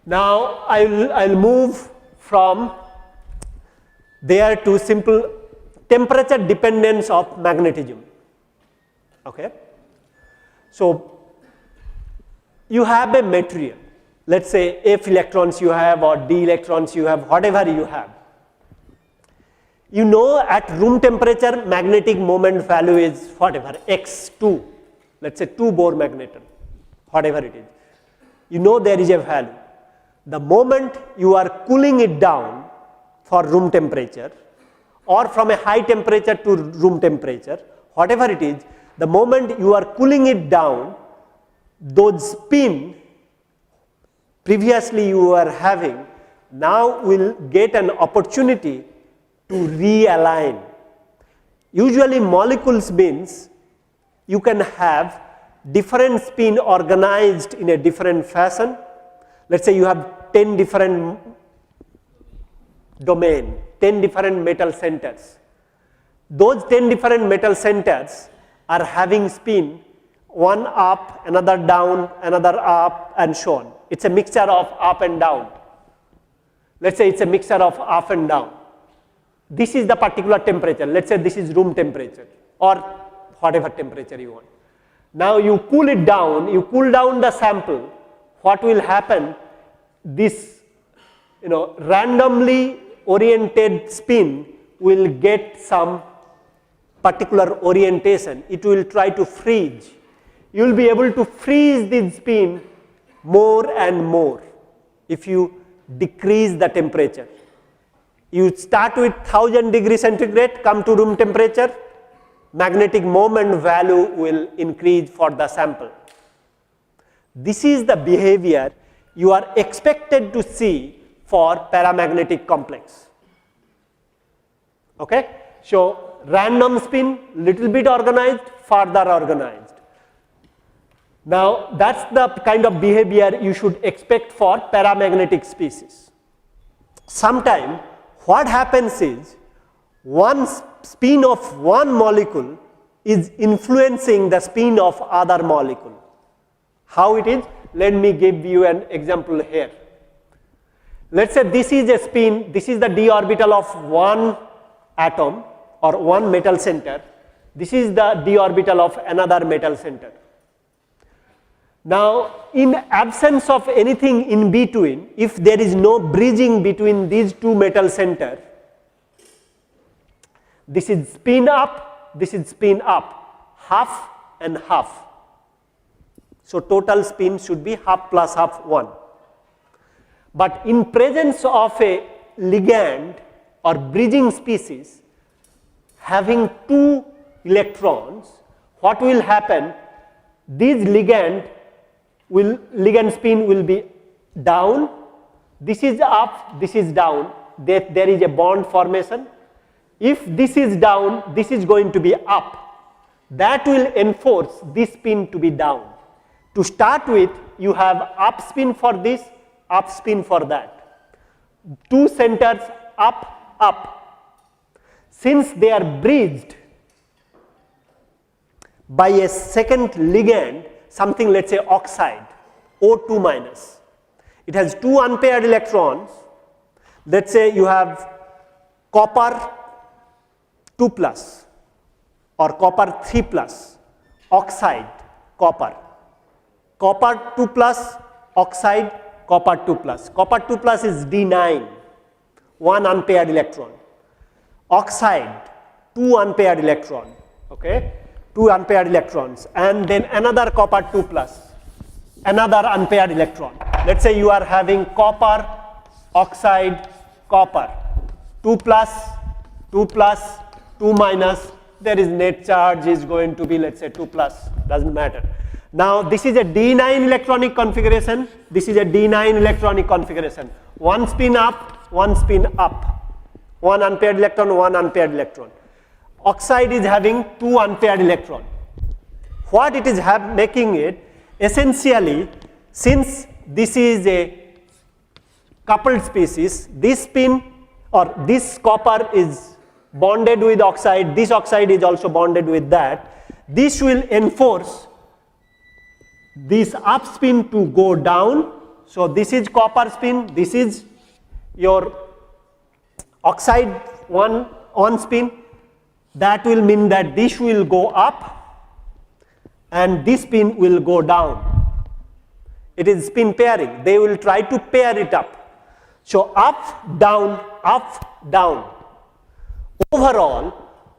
Now I'll move from there to simple temperature dependence of magnetism. Okay. So you have a material, let's say F electrons you have or D electrons you have, whatever you have. You know at room temperature magnetic moment value is whatever x2, let's say 2 Bohr magneton, whatever it is. You know there is a value. The moment you are cooling it down for room temperature or from a high temperature to room temperature, whatever it is, the moment you are cooling it down, those spin previously you were having now will get an opportunity to realign. Usually molecules means you can have different spin organized in a different fashion. Let's say you have 10 different domain, 10 different metal centers. Those 10 different metal centers are having spin, one up, another down, another up, and so on. It's a mixture of up and down. Let's say it's a mixture of up and down. This is the particular temperature. Let's say this is room temperature or whatever temperature you want. Now you cool it down, you cool down the sample. What will happen? This randomly oriented spin will get some particular orientation. It will try to freeze. You will be able to freeze this spin more and more if you decrease the temperature. You start with 1000 degrees centigrade, come to room temperature, magnetic moment value will increase for the sample. This is the behavior you are expected to see for paramagnetic complex. Okay? So random spin, little bit organized, further organized. Now that's the kind of behavior you should expect for paramagnetic species. Sometime what happens is one spin of one molecule is influencing the spin of other molecule. How it is? Let me give you an example here. Let's say this is a spin, this is the d orbital of one atom or one metal center, this is the d orbital of another metal center. Now in absence of anything in between, if there is no bridging between these two metal centers, this is spin up, this is spin up, half and half. So total spin should be half plus half 1. But in presence of a ligand or bridging species having 2 electrons, what will happen? This ligand spin will be down, this is up, this is down, there is a bond formation. If this is down, this is going to be up. That will enforce this spin to be down. To start with, you have up spin for this, up spin for that. 2 centers up, up. Since they are bridged by a second ligand, something let's say oxide, O2 minus. It has 2 unpaired electrons. Let's say you have copper 2 plus or copper 3 plus, oxide, copper. Copper 2 plus, oxide, copper 2 plus. Copper 2 plus is D9, 1 unpaired electron. Oxide, 2 unpaired electron, okay, 2 unpaired electrons, and then another copper 2 plus, another unpaired electron. Let's say you are having copper, oxide, copper, 2 plus, 2 plus, 2 minus, there is net charge is going to be let's say 2 plus, doesn't matter. Now this is a D9 electronic configuration, this is a D9 electronic configuration, 1 spin up, 1 spin up, 1 unpaired electron, 1 unpaired electron. Oxide is having 2 unpaired electron. What it is making it, essentially since this is a coupled species, this spin or this copper is bonded with oxide, this oxide is also bonded with that, this will enforce this up spin to go down. So this is copper spin, this is your oxide one spin. That will mean that this will go up and this spin will go down. It is spin pairing. They will try to pair it up. So up, down, up, down. Overall,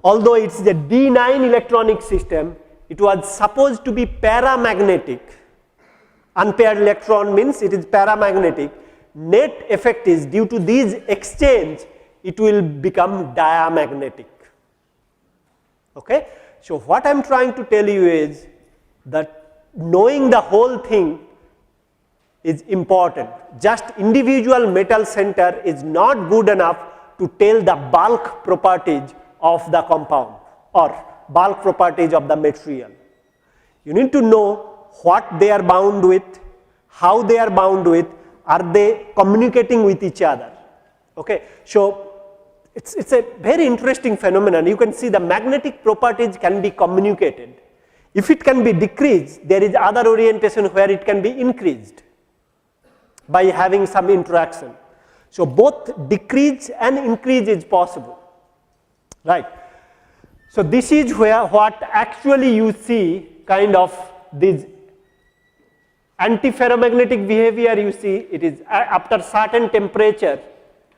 although it is a D9 electronic system, it was supposed to be paramagnetic. Unpaired electron means it is paramagnetic. Net effect is due to these exchange, it will become diamagnetic. Okay? So what I am trying to tell you is that knowing the whole thing is important. Just individual metal center is not good enough to tell the bulk properties of the compound or bulk properties of the material. You need to know what they are bound with, how they are bound with, are they communicating with each other. Okay? So it's a very interesting phenomenon. You can see the magnetic properties can be communicated. If it can be decreased, there is other orientation where it can be increased by having some interaction. So both decrease and increase is possible, right? So this is where what actually you see kind of this antiferromagnetic behavior. You see it is after certain temperature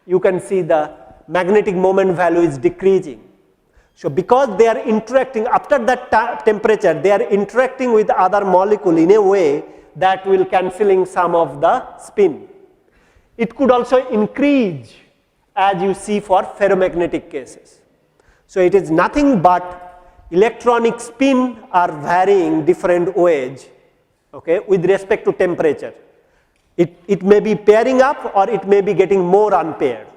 you can see the magnetic moment value is decreasing. So because they are interacting after that temperature, they are interacting with other molecule in a way that will cancelling some of the spin. It could also increase as you see for ferromagnetic cases. So it is nothing but electronic spin are varying different ways, okay, with respect to temperature. It may be pairing up or it may be getting more unpaired.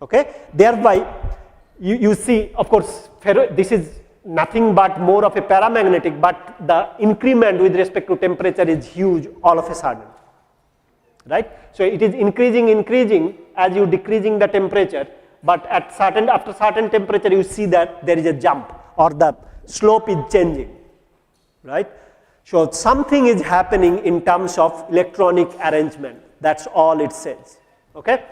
Okay, thereby you see, of course, this is nothing but more of a paramagnetic, but the increment with respect to temperature is huge all of a sudden, right? So it is increasing as you decreasing the temperature, but after certain temperature you see that there is a jump or the slope is changing, right? So something is happening in terms of electronic arrangement. That's all it says. Okay.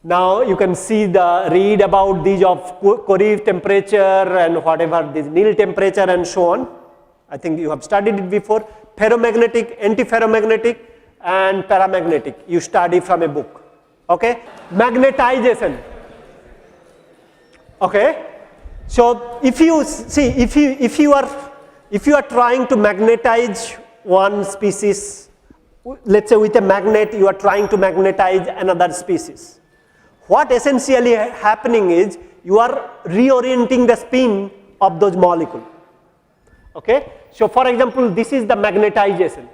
Now you can see read about these of Curie temperature and whatever this nil temperature and so on. I think you have studied it before. Ferromagnetic, antiferromagnetic and paramagnetic. You study from a book. Okay. Magnetization. Okay. So if you see, if you are trying to magnetize one species, let's say with a magnet you are trying to magnetize another species. What essentially happening is you are reorienting the spin of those molecules. Okay? So for example, this is the magnetization.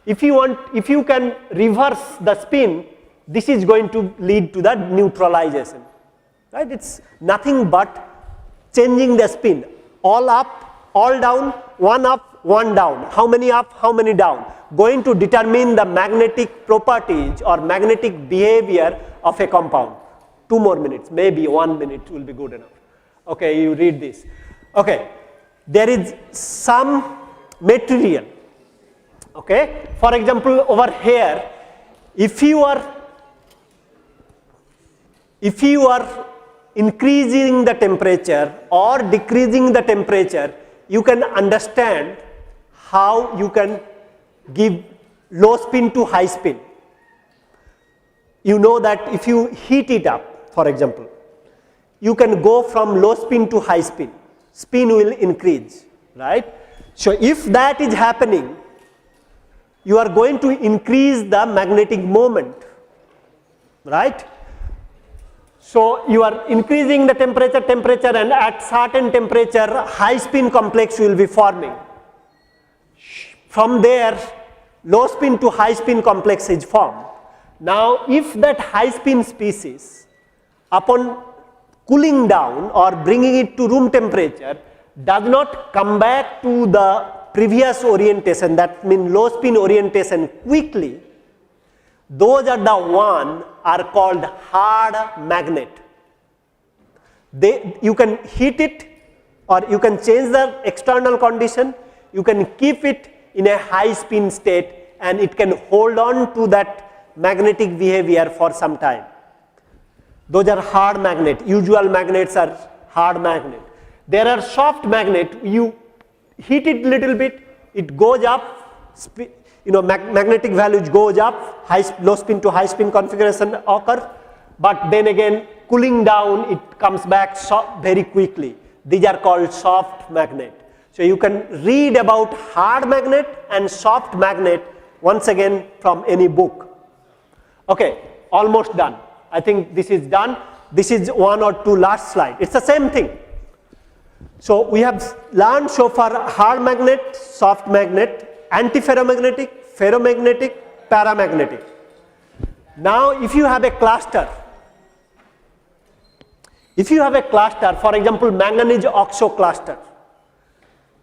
If you can reverse the spin, this is going to lead to the neutralization. Right? It's nothing but changing the spin. All up, all down, one up, one down. How many up, how many down? Going to determine the magnetic properties or magnetic behavior of a compound. 2 more minutes, maybe 1 minute will be good enough. Okay, you read this. Okay, there is some material. Okay, for example, over here, if you are increasing the temperature or decreasing the temperature, you can understand how you can give low spin to high spin. You know that if you heat it up, for example, you can go from low spin to high spin. Spin will increase, right? So if that is happening, you are going to increase the magnetic moment, right? So you are increasing the temperature and at certain temperature high spin complex will be forming. From there low spin to high spin complex is formed. Now if that high spin species upon cooling down or bringing it to room temperature does not come back to the previous orientation, that means low spin orientation quickly, those are the one are called hard magnet. You can heat it, or you can change the external condition, you can keep it in a high spin state, and it can hold on to that magnetic behavior for some time. Those are hard magnet. Usual magnets are hard magnet. There are soft magnet. You heat it little bit, it goes up, magnetic values goes up, low spin to high spin configuration occur, but then again cooling down, it comes back very quickly. These are called soft magnet. So you can read about hard magnet and soft magnet once again from any book. Okay, almost done. I think this is done. This is one or two last slide. It's the same thing. So we have learned so far hard magnet, soft magnet, antiferromagnetic, ferromagnetic, paramagnetic. Now if you have a cluster, for example manganese oxo cluster,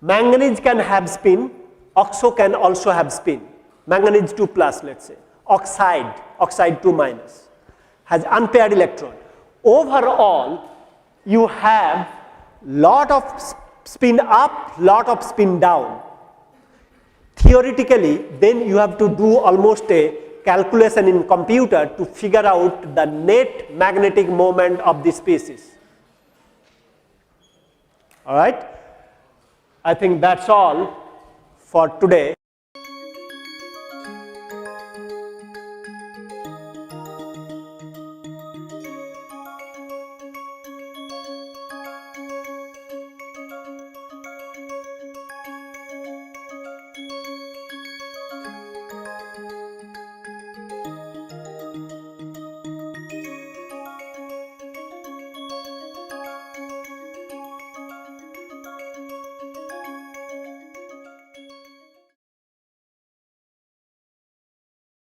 manganese can have spin, oxo can also have spin, manganese 2 plus, let's say, oxide 2 minus, has unpaired electron. Overall you have lot of spin up, lot of spin down. Theoretically, then you have to do almost a calculation in computer to figure out the net magnetic moment of the species. All right, I think that's all for today.